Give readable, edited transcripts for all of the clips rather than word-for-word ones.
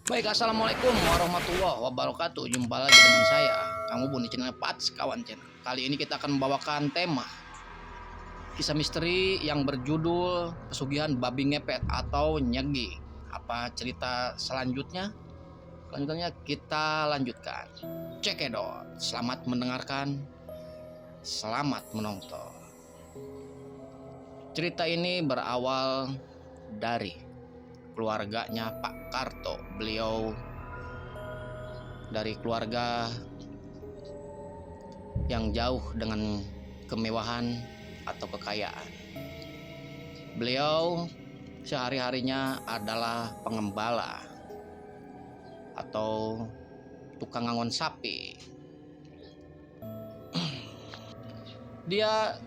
Baik, assalamualaikum warahmatullahi wabarakatuh. Jumpa lagi dengan saya, kamu Bun di channel Pats Kawan Channel. Kali ini kita akan membawakan tema kisah misteri yang berjudul Pesugihan Babi Ngepet atau Nyegi. Apa cerita selanjutnya? Selanjutnya kita lanjutkan. Cekidot. Selamat mendengarkan. Selamat menonton. Cerita ini berawal dari keluarganya Pak Karto. Beliau dari keluarga yang jauh dengan kemewahan atau kekayaan. Beliau sehari-harinya adalah pengembala atau tukang ngangon sapi. Dia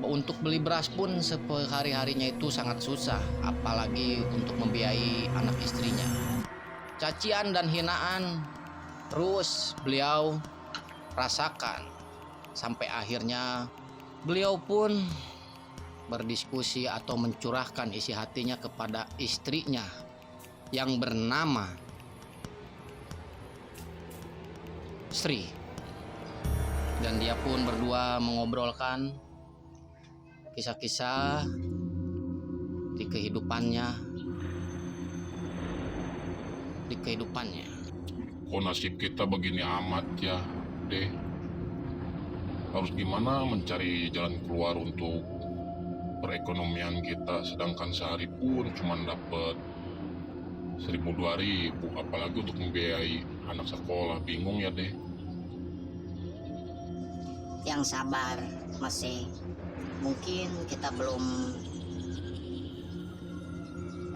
untuk beli beras pun sehari-harinya itu sangat susah, apalagi untuk membiayai anak istrinya. Cacian dan hinaan terus beliau rasakan, sampai akhirnya beliau pun berdiskusi atau mencurahkan isi hatinya kepada istrinya yang bernama Sri, dan dia pun berdua mengobrolkan kisah-kisah di kehidupannya. Kok nasib kita begini amat ya, deh. Harus gimana mencari jalan keluar untuk perekonomian kita, sedangkan sehari pun cuma dapat 1.000-2.000, apalagi untuk membiayai anak sekolah. Bingung ya, deh. Yang sabar, masih mungkin kita belum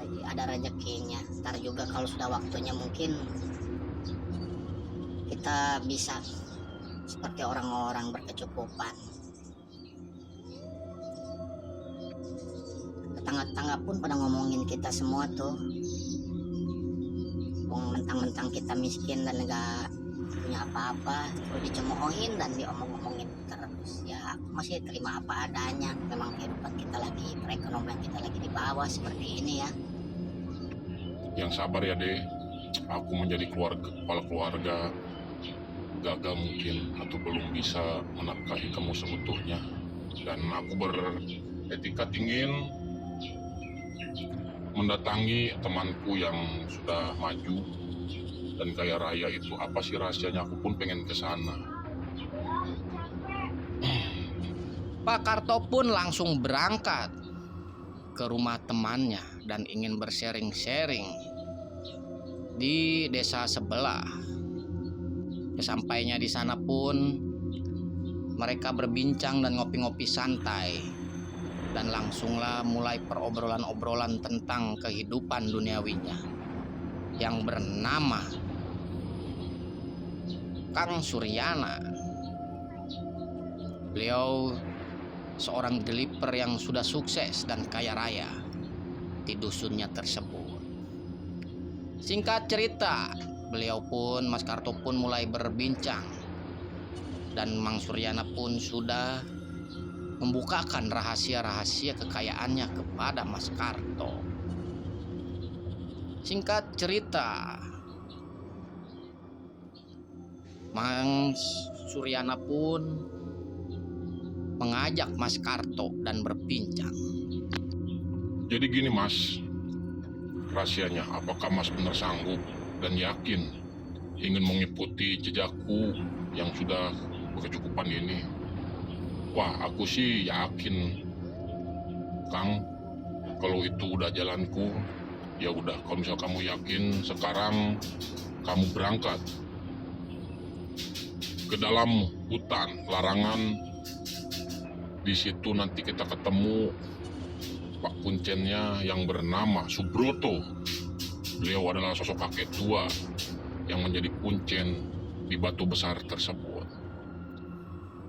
lagi ada rezekinya. Ntar juga kalau sudah waktunya mungkin kita bisa seperti orang-orang berkecukupan. Tetangga-tetangga pun pada ngomongin kita semua tuh, mentang-mentang kita miskin dan enggak punya apa-apa, terus dicemoohin dan diomong-omongin terus. Ya aku masih terima apa adanya, memang kehidupan kita lagi, perekonomian kita lagi di bawah seperti ini ya. Yang sabar ya, deh. Aku menjadi kepala keluarga gagal mungkin, atau belum bisa menafkahi kamu seutuhnya, dan aku beretikat ingin mendatangi temanku yang sudah maju dan kaya raya itu. Apa sih rahasianya? Aku pun pengen ke sana. Pak Karto pun langsung berangkat ke rumah temannya dan ingin bersharing-sharing di desa sebelah. Sesampainya di sana pun mereka berbincang dan ngopi-ngopi santai, dan langsunglah mulai perobrolan-obrolan tentang kehidupan duniawinya yang bernama Kang Suryana. Beliau seorang developer yang sudah sukses dan kaya raya di dusunnya tersebut. Singkat cerita, beliau pun, Mas Karto pun mulai berbincang, dan Mang Suryana pun sudah membukakan rahasia-rahasia kekayaannya kepada Mas Karto. Singkat cerita, Mang Suryana pun mengajak Mas Karto dan berbincang. Jadi gini, Mas, rahasianya, apakah Mas benar sanggup dan yakin ingin mengikuti jejakku yang sudah berkecukupan ini? Wah, aku sih yakin, Kang. Kalau itu udah jalanku, ya udah. Kalau misal kamu yakin, sekarang kamu berangkat ke dalam hutan larangan. Di situ nanti kita ketemu Pak Kuncennya yang bernama Subroto. Beliau adalah sosok kakek tua yang menjadi kuncen di batu besar tersebut.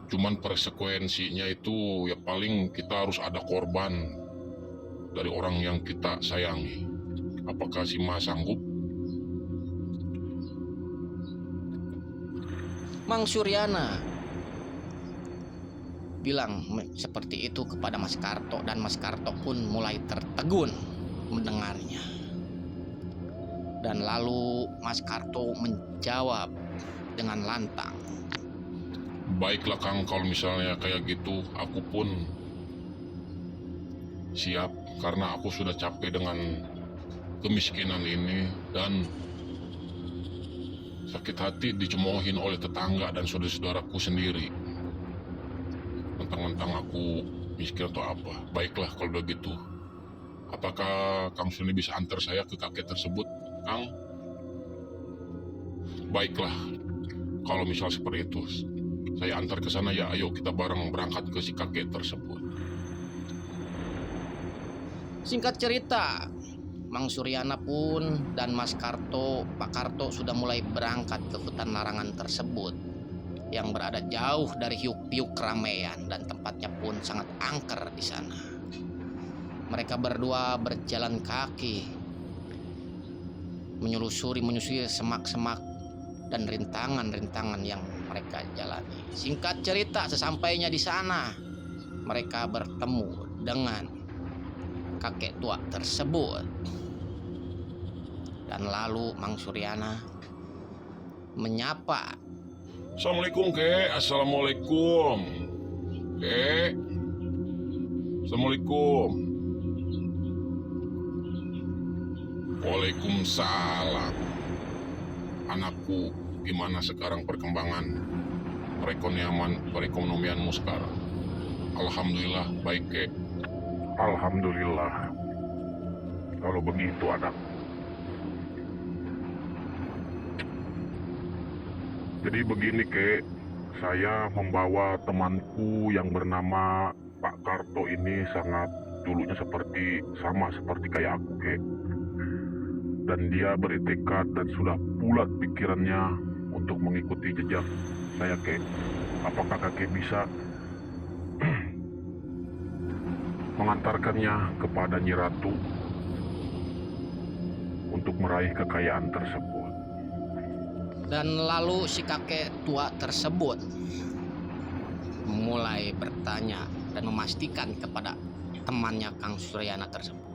Cuman konsekuensinya itu ya paling kita harus ada korban dari orang yang kita sayangi. Apakah si Mas sanggup? Mang Suryana bilang seperti itu kepada Mas Karto, dan Mas Karto pun mulai tertegun mendengarnya. Dan lalu Mas Karto menjawab dengan lantang. Baiklah Kang, kalau misalnya kayak gitu, aku pun siap karena aku sudah capek dengan kemiskinan ini dan sakit hati dicemoohin oleh tetangga dan saudara-saudaraku sendiri. Mentang-mentang aku miskin atau apa. Baiklah kalau begitu. Apakah Kang Suni bisa antar saya ke kakek tersebut, Kang? Baiklah, kalau misal seperti itu, saya antar ke sana ya. Ayo kita bareng berangkat ke si kakek tersebut. Singkat cerita, Mang Suryana pun dan Mas Karto, Pak Karto sudah mulai berangkat ke hutan larangan tersebut yang berada jauh dari hiuk-piuk keramaian dan tempatnya pun sangat angker di sana. Mereka berdua berjalan kaki menyusuri semak-semak dan rintangan-rintangan yang mereka jalani. Singkat cerita, sesampainya di sana, mereka bertemu dengan kakek tua tersebut. Dan lalu Mang Suryana menyapa. Assalamualaikum, Kek. Assalamualaikum. Kek. Assalamualaikum. Waalaikumsalam. Anakku, gimana sekarang perkembangan perekonomianmu sekarang? Alhamdulillah baik, Kek. Alhamdulillah. Kalau begitu anak. Jadi begini Kek, saya membawa temanku yang bernama Pak Karto ini sangat dulunya sama seperti kayak aku Kek. Dan dia bertekad dan sudah bulat pikirannya untuk mengikuti jejak saya Kek. Apakah kakek bisa mengantarkannya kepada Nyi Ratu untuk meraih kekayaan tersebut? Dan lalu si kakek tua tersebut mulai bertanya dan memastikan kepada temannya Kang Suryana tersebut.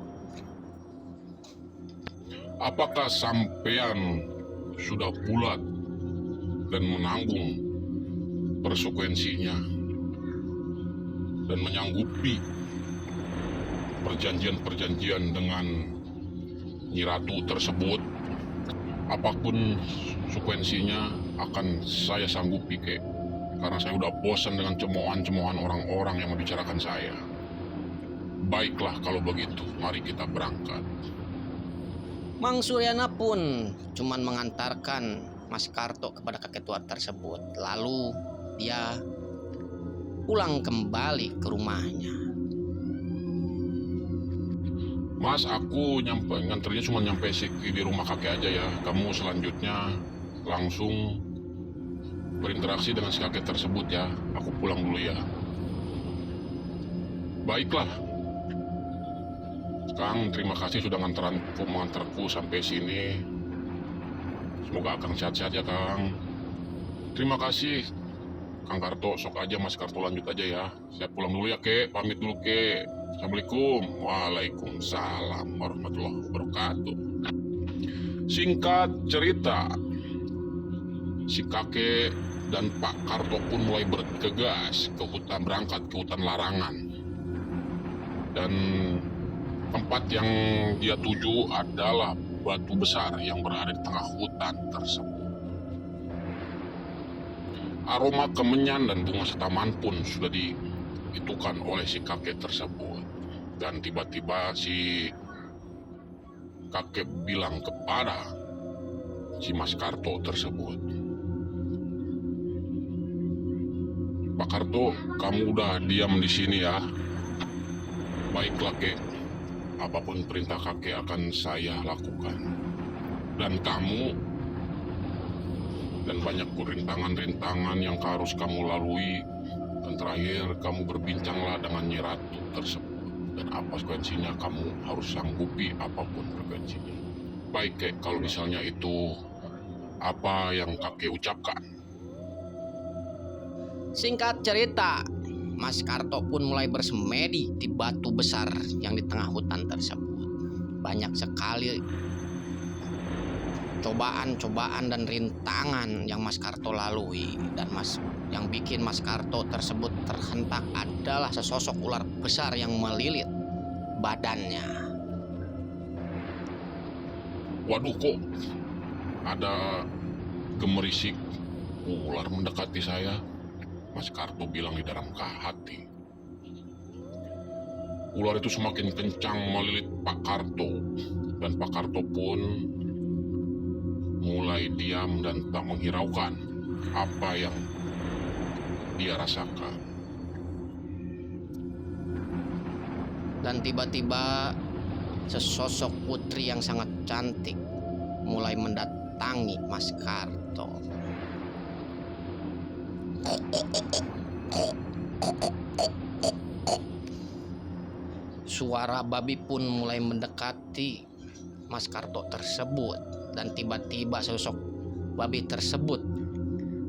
Apakah sampean sudah bulat dan menanggung konsekuensinya dan menyanggupi perjanjian-perjanjian dengan Nyi Ratu tersebut? Apapun konsekuensinya akan saya sanggupi, Kek. Karena saya udah bosan dengan cemoohan-cemoohan orang-orang yang membicarakan saya. Baiklah kalau begitu, mari kita berangkat. Mang Suryana pun cuman mengantarkan Mas Karto kepada kakek tua tersebut. Lalu dia pulang kembali ke rumahnya. Mas, aku nganternya cuma nyampe di rumah kakek aja ya. Kamu selanjutnya langsung berinteraksi dengan si kakek tersebut ya. Aku pulang dulu ya. Baiklah. Kang, terima kasih sudah mengantarku sampai sini. Semoga Kang sehat-sehat ya, Kang. Terima kasih, Kang Karto. Sok aja Mas Karto lanjut aja ya. Saya pulang dulu ya, Kek. Pamit dulu, Kek. Assalamualaikum. Waalaikumsalam warahmatullahi wabarakatuh. Singkat cerita, si kakek dan Pak Karto pun mulai bergegas berangkat ke hutan larangan. Dan tempat yang dia tuju adalah batu besar yang berada di tengah hutan tersebut. Aroma kemenyan dan bunga setaman pun sudah dihitukan oleh si kakek tersebut. Dan tiba-tiba si kakek bilang kepada si Mas Karto tersebut, Pak Karto, kamu udah diam di sini ya. Baiklah, Kek. Apapun perintah kakek akan saya lakukan. Dan kamu dan banyak rintangan-rintangan yang harus kamu lalui. Dan terakhir kamu berbincanglah dengan Nyi Ratu tersebut. Dan apa konsekuensinya kamu harus sanggupi apapun konsekuensinya. Baik Kek, kalau misalnya itu apa yang kakek ucapkan. Singkat cerita, Mas Karto pun mulai bersemedi di batu besar yang di tengah hutan tersebut. Banyak sekali cobaan-cobaan dan rintangan yang Mas Karto lalui, dan yang bikin Mas Karto tersebut terhentak adalah sesosok ular besar yang melilit badannya. Waduh, kok ada gemerisik ular mendekati saya. Mas Karto bilang di dalam hati. Ular itu semakin kencang melilit Pak Karto, dan Pak Karto pun mulai diam dan tak menghiraukan apa yang dia rasakan. Dan tiba-tiba sesosok putri yang sangat cantik mulai mendatangi Mas Karto. Suara babi pun mulai mendekati Mas Karto tersebut, dan tiba-tiba sosok babi tersebut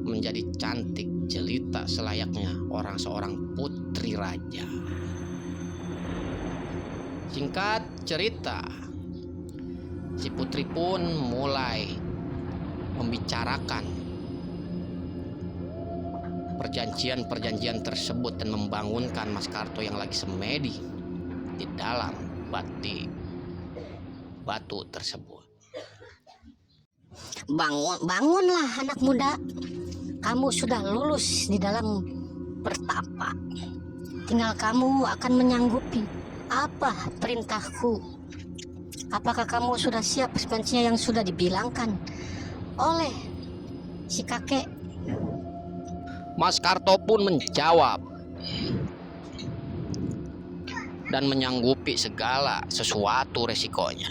menjadi cantik jelita selayaknya seorang putri raja. Singkat cerita, si putri pun mulai membicarakan perjanjian tersebut dan membangunkan Mas Karto yang lagi semedi di dalam batu tersebut. Bangunlah anak muda. Kamu sudah lulus di dalam bertapa. Tinggal kamu akan menyanggupi apa perintahku. Apakah kamu sudah siap sepertinya yang sudah dibilangkan oleh si kakek? Mas Karto pun menjawab dan menyanggupi segala sesuatu resikonya.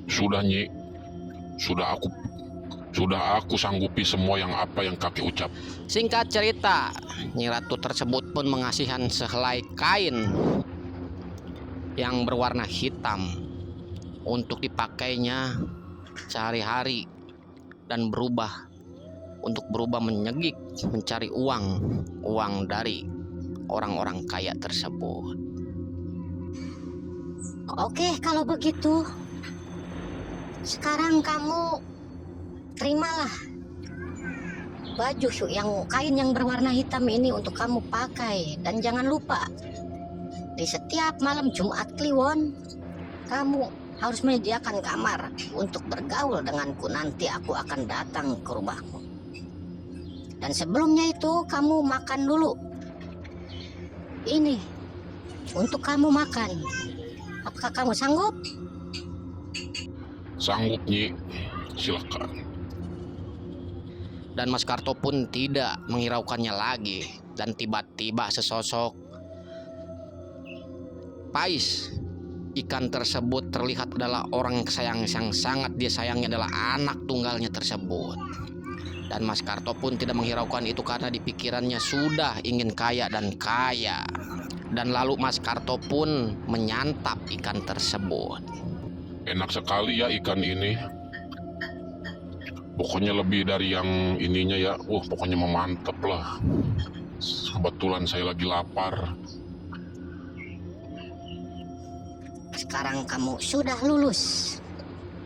Sudah, Nyi. Sudah aku sanggupi semua apa yang kakek ucap. Singkat cerita, Nyi Ratu tersebut pun mengasihan sehelai kain yang berwarna hitam untuk dipakainya sehari-hari dan berubah menyegik mencari uang dari orang-orang kaya tersebut. Oke, kalau begitu sekarang kamu terimalah baju kain yang berwarna hitam ini untuk kamu pakai, dan jangan lupa di setiap malam Jumat Kliwon kamu harus menyediakan kamar untuk bergaul denganku. Nanti aku akan datang ke rumahmu, dan sebelumnya itu kamu makan dulu. Ini untuk kamu makan. Apakah kamu sanggup? Sanggup, Nyi. Silakan. Dan Mas Karto pun tidak menghiraukannya lagi, dan tiba-tiba sesosok pais ikan tersebut terlihat adalah orang yang sangat dia sayangi, adalah anak tunggalnya tersebut. Dan Mas Karto pun tidak menghiraukan itu karena di pikirannya sudah ingin kaya dan kaya. Dan lalu Mas Karto pun menyantap ikan tersebut. Enak sekali ya ikan ini. Pokoknya lebih dari yang ininya ya. Pokoknya memantep lah. Kebetulan saya lagi lapar. Sekarang kamu sudah lulus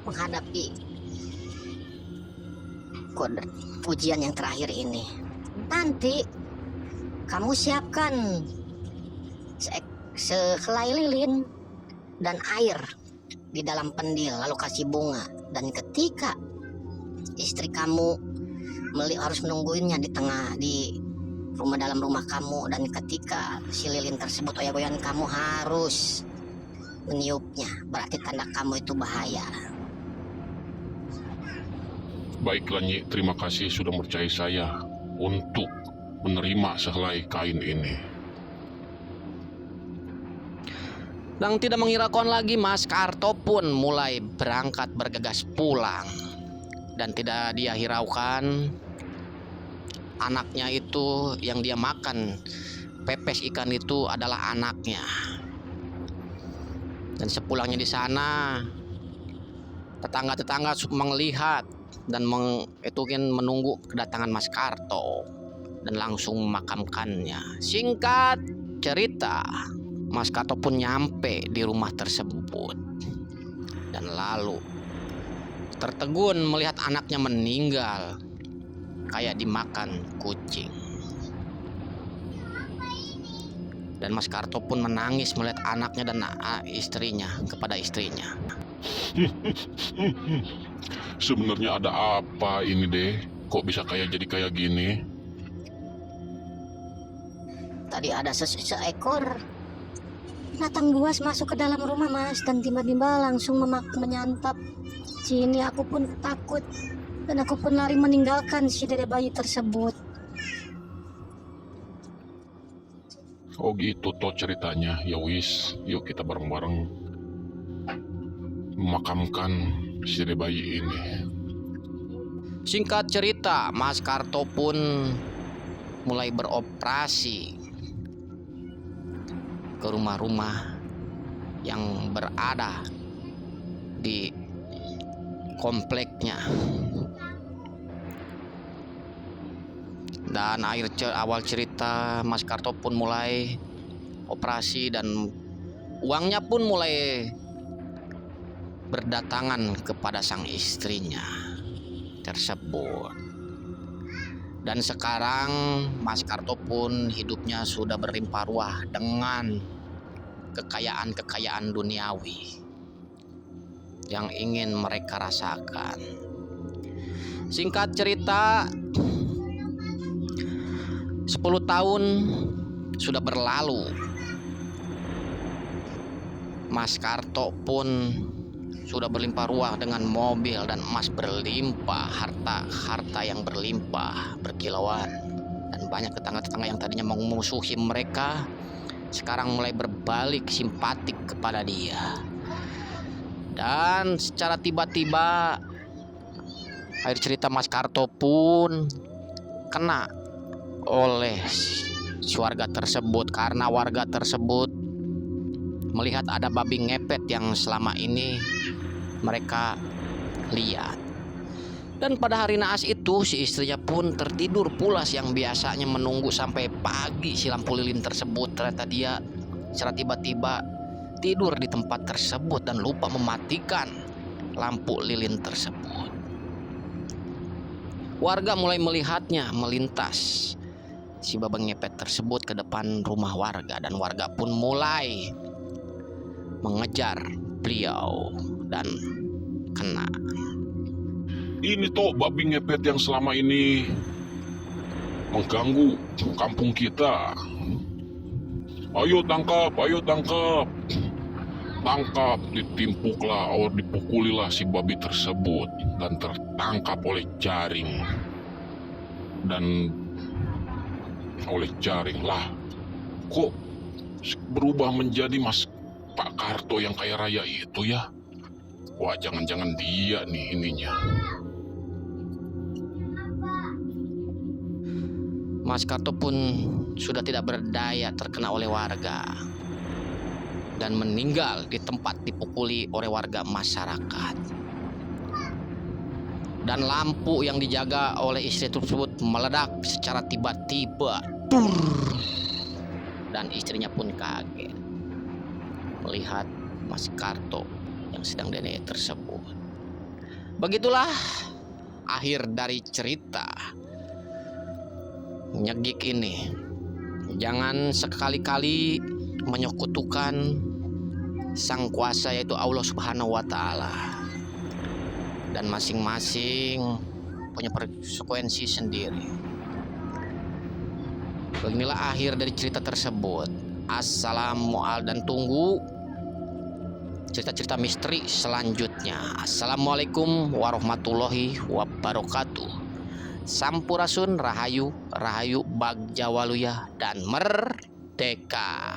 menghadapi ujian yang terakhir ini. Nanti kamu siapkan sehelai lilin dan air di dalam pendil, lalu kasih bunga. Dan ketika istri kamu harus menungguinnya di dalam rumah kamu, dan ketika si lilin tersebut oyak-oyakan, kamu harus meniupnya, berarti tanda kamu itu bahaya. Baiklah, Nyi, terima kasih sudah percaya saya untuk menerima sehelai kain ini. Dan tidak menghiraukan lagi, Mas Karto pun mulai berangkat bergegas pulang. Dan tidak dia hiraukan anaknya itu yang dia makan pepes ikan itu adalah anaknya. Dan sepulangnya di sana, tetangga-tetangga melihat dan menunggu kedatangan Mas Karto dan langsung memakamkannya. Singkat cerita, Mas Karto pun nyampe di rumah tersebut, dan lalu tertegun melihat anaknya meninggal kayak dimakan kucing. Dan Mas Karto pun menangis melihat anaknya dan istrinya kepada istrinya. Sebenarnya ada apa ini deh? Kok bisa jadi kayak gini? Tadi ada seekor binatang buas masuk ke dalam rumah, Mas, dan tiba-tiba langsung menyantap. Sini aku pun takut dan aku pun lari meninggalkan si dede bayi tersebut. Oh gitu toh ceritanya. Ya wis, yuk kita bareng-bareng memakamkan si dede bayi ini. Singkat cerita, Mas Karto pun mulai beroperasi ke rumah-rumah yang berada di kompleknya. Dan awal cerita, Mas Karto pun mulai operasi dan uangnya pun mulai berdatangan kepada sang istrinya tersebut. Dan sekarang Mas Karto pun hidupnya sudah berlimpah ruah dengan kekayaan-kekayaan duniawi yang ingin mereka rasakan. Singkat cerita, 10 tahun sudah berlalu. Mas Karto pun sudah berlimpah ruah dengan mobil dan emas berlimpah, harta yang berlimpah, berkilauan. Dan banyak tetangga-tetangga yang tadinya memusuhi mereka sekarang mulai berbalik simpatik kepada dia. Dan secara tiba-tiba akhir cerita Mas Karto pun kena oleh si warga tersebut karena warga tersebut melihat ada babi ngepet yang selama ini mereka lihat. Dan pada hari naas itu si istrinya pun tertidur pulas yang biasanya menunggu sampai pagi si lampu lilin tersebut. Ternyata dia secara tiba-tiba tidur di tempat tersebut dan lupa mematikan lampu lilin tersebut. Warga mulai melihatnya melintas si babi ngepet tersebut ke depan rumah warga, dan warga pun mulai mengejar beliau dan kena. Ini toh babi ngepet yang selama ini mengganggu kampung kita. Ayo tangkap, ayo tangkap. Tangkap, ditimpuklah atau dipukulilah si babi tersebut dan tertangkap oleh jaring. Dan oleh jaring lah, kok berubah menjadi Pak Karto yang kaya raya itu ya? Wah, jangan-jangan dia nih ininya. Mas Karto pun sudah tidak berdaya, terkena oleh warga dan meninggal di tempat dipukuli oleh warga masyarakat. Dan lampu yang dijaga oleh istri tersebut meledak secara tiba-tiba. Dan istrinya pun kaget melihat Mas Karto yang sedang dene tersebut. Begitulah akhir dari cerita nyegik ini. Jangan sekali-kali menyekutukan sang kuasa, yaitu Allah Subhanahu wa Ta'ala. Dan masing-masing punya konsekuensi sendiri. Beginilah akhir dari cerita tersebut. Assalamualaikum, dan tunggu cerita-cerita misteri selanjutnya. Assalamualaikum warahmatullahi wabarakatuh. Sampurasun, rahayu, rahayu, bagja waluya, dan merdeka.